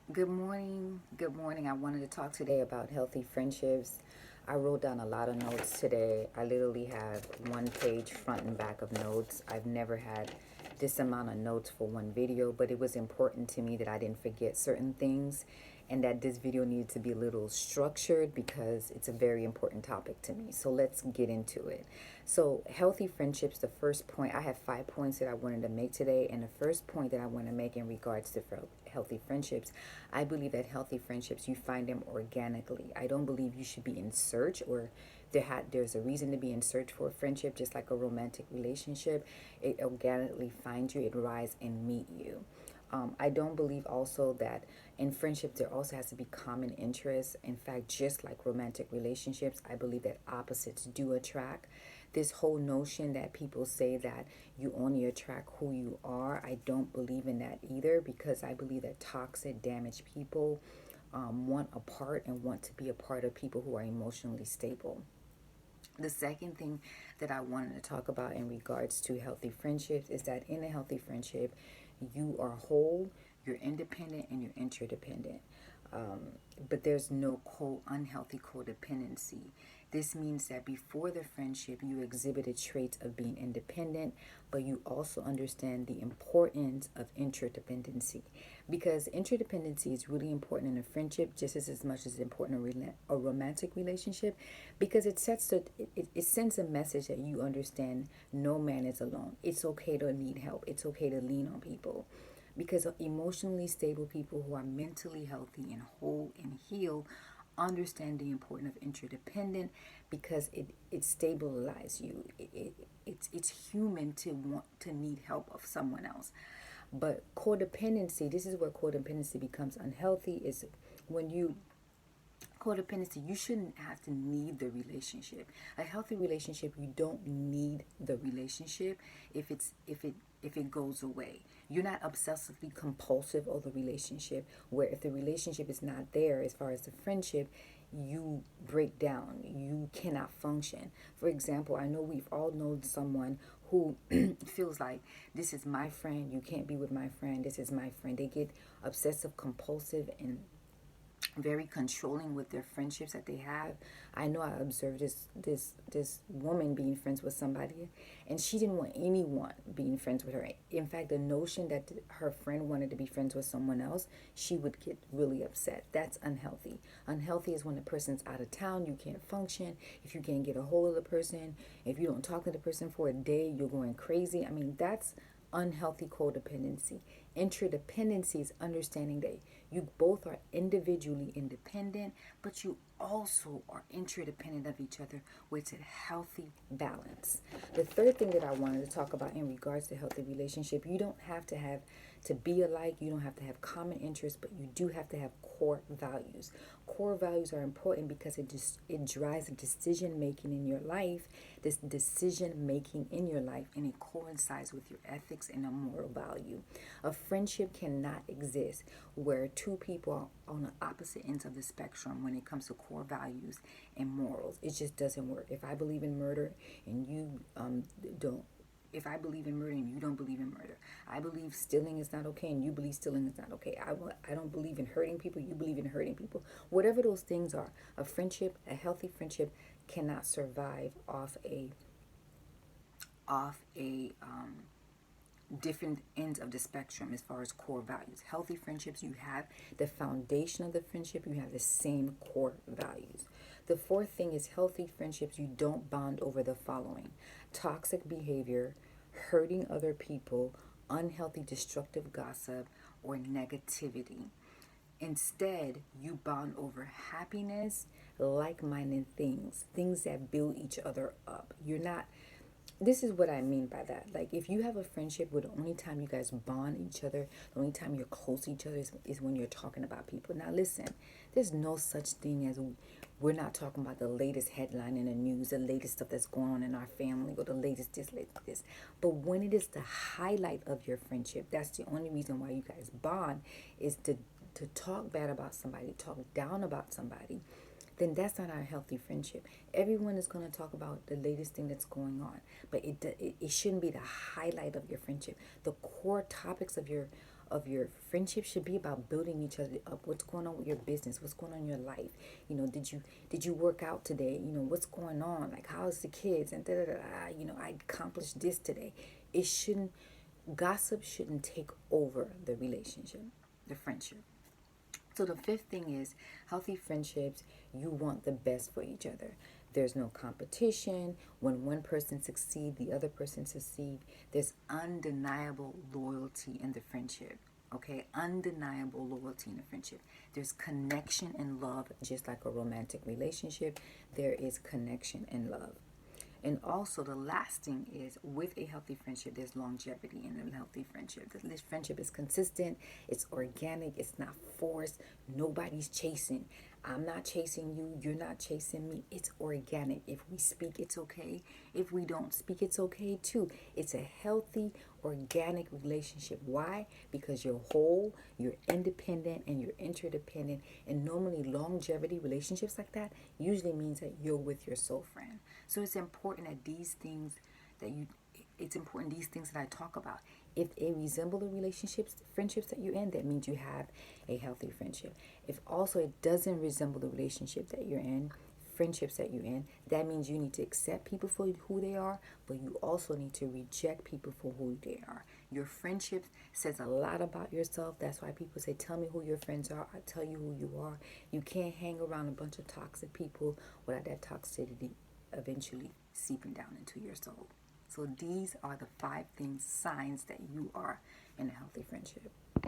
Good morning. Good morning. I wanted to talk today about healthy friendships. I wrote down a lot of notes today. I literally have one page front and back of notes. I've never had this amount of notes for one video, but it was important to me that I didn't forget certain things and that this video needed to be a little structured because it's a very important topic to me. So let's get into it. So, healthy friendships, the first point, I have 5 points that I wanted to make today. And the first point that I want to make in regards to healthy friendships, I believe that healthy friendships, you find them organically. I don't believe you should be in search or there's a reason to be in search for a friendship, just like a romantic relationship. It organically finds you, it rise and meet you. I don't believe also that in friendship there also has to be common interests. In fact, just like romantic relationships, I believe that opposites do attract. This whole notion that people say that you only attract who you are, I don't believe in that either, because I believe that toxic, damaged people want a part and want to be a part of people who are emotionally stable. The second thing that I wanted to talk about in regards to healthy friendships is that in a healthy friendship, you are whole, you're independent, and you're interdependent. But there's no unhealthy codependency. This means that before the friendship, you exhibited traits of being independent, but you also understand the importance of interdependency. Because interdependency is really important in a friendship, just as much as important in a romantic relationship, because it sends a message that you understand no man is alone. It's okay to need help. It's okay to lean on people, because emotionally stable people who are mentally healthy and whole and healed understand the importance of interdependent, because it stabilizes you. It's human to want to need help of someone else. But codependency, this is where codependency becomes unhealthy, is when you codependency, you shouldn't have to need the relationship. A healthy relationship, you don't need the relationship if it goes away. You're not obsessively compulsive over the relationship, where if the relationship is not there, as far as the friendship, you break down, you cannot function. For example, I know we've all known someone who feels like, this is my friend, you can't be with my friend, this is my friend. They get obsessive compulsive and very controlling with their friendships that they have. I know I observed this woman being friends with somebody, and she didn't want anyone being friends with her. In fact, the notion that her friend wanted to be friends with someone else, she would get really upset. That's unhealthy. Unhealthy is when the person's out of town, you can't function. If you can't get a hold of the person, if you don't talk to the person for a day, you're going crazy. I mean, that's unhealthy codependency. Interdependency is understanding that you both are individually independent, but you also are interdependent of each other, with a healthy balance. The third thing that I wanted to talk about in regards to healthy relationship, you don't have to be alike, you don't have to have common interests, but you do have to have core values. Core values are important because it drives the decision making in your life, this decision making in your life, and it coincides with your ethics and a moral value. A friendship cannot exist where two people are on the opposite ends of the spectrum when it comes to core values and morals. It just doesn't work. If I believe in murder and you don't, if I believe in murder and you don't believe in murder, I believe stealing is not okay and you believe stealing is not okay. I don't believe in hurting people, you believe in hurting people. Whatever those things are, a friendship, a healthy friendship, cannot survive off a different ends of the spectrum as far as core values. Healthy friendships, you have the foundation of the friendship, you have the same core values. The fourth thing is healthy friendships, you don't bond over the following: toxic behavior, hurting other people, unhealthy, destructive gossip, or negativity. Instead, you bond over happiness, like minded things, things that build each other up. You're not, this is what I mean by that. Like, if you have a friendship where the only time you guys bond each other, the only time you're close to each other is when you're talking about people. Now, listen, there's no such thing as we're not talking about the latest headline in the news, the latest stuff that's going on in our family, or the latest this, latest this. But when it is the highlight of your friendship, that's the only reason why you guys bond, is to talk bad about somebody, talk down about somebody, then that's not our healthy friendship. Everyone is going to talk about the latest thing that's going on, but it shouldn't be the highlight of your friendship. The core topics of of your friendship should be about building each other up. What's going on with your business? What's going on in your life? Did you work out today? What's going on? Like, how's the kids? And da da da. I accomplished this today. It shouldn't. Gossip shouldn't take over the relationship, the friendship. So the fifth thing is healthy friendships. You want the best for each other. There's no competition. When one person succeeds, the other person succeeds. There's undeniable loyalty in the friendship. Okay, undeniable loyalty in the friendship. There's connection and love, just like a romantic relationship. There is connection and love. And also, the last thing is, with a healthy friendship, there's longevity in a healthy friendship. This friendship is consistent, it's organic, it's not forced, nobody's chasing. I'm not chasing you, you're not chasing me. It's organic. If we speak, it's okay. If we don't speak, it's okay too. It's a healthy, organic relationship. Why? Because you're whole, you're independent, and you're interdependent. And normally, longevity relationships like that usually means that you're with your soul friend. So it's important that these things that I talk about. If they resemble the friendships that you're in, that means you have a healthy friendship. If also it doesn't resemble the relationship that you're in, friendships that you're in, that means you need to accept people for who they are, but you also need to reject people for who they are. Your friendship says a lot about yourself. That's why people say, tell me who your friends are. I tell you who you are. You can't hang around a bunch of toxic people without that toxicity eventually seeping down into your soul. So these are the 5 signs that you are in a healthy friendship.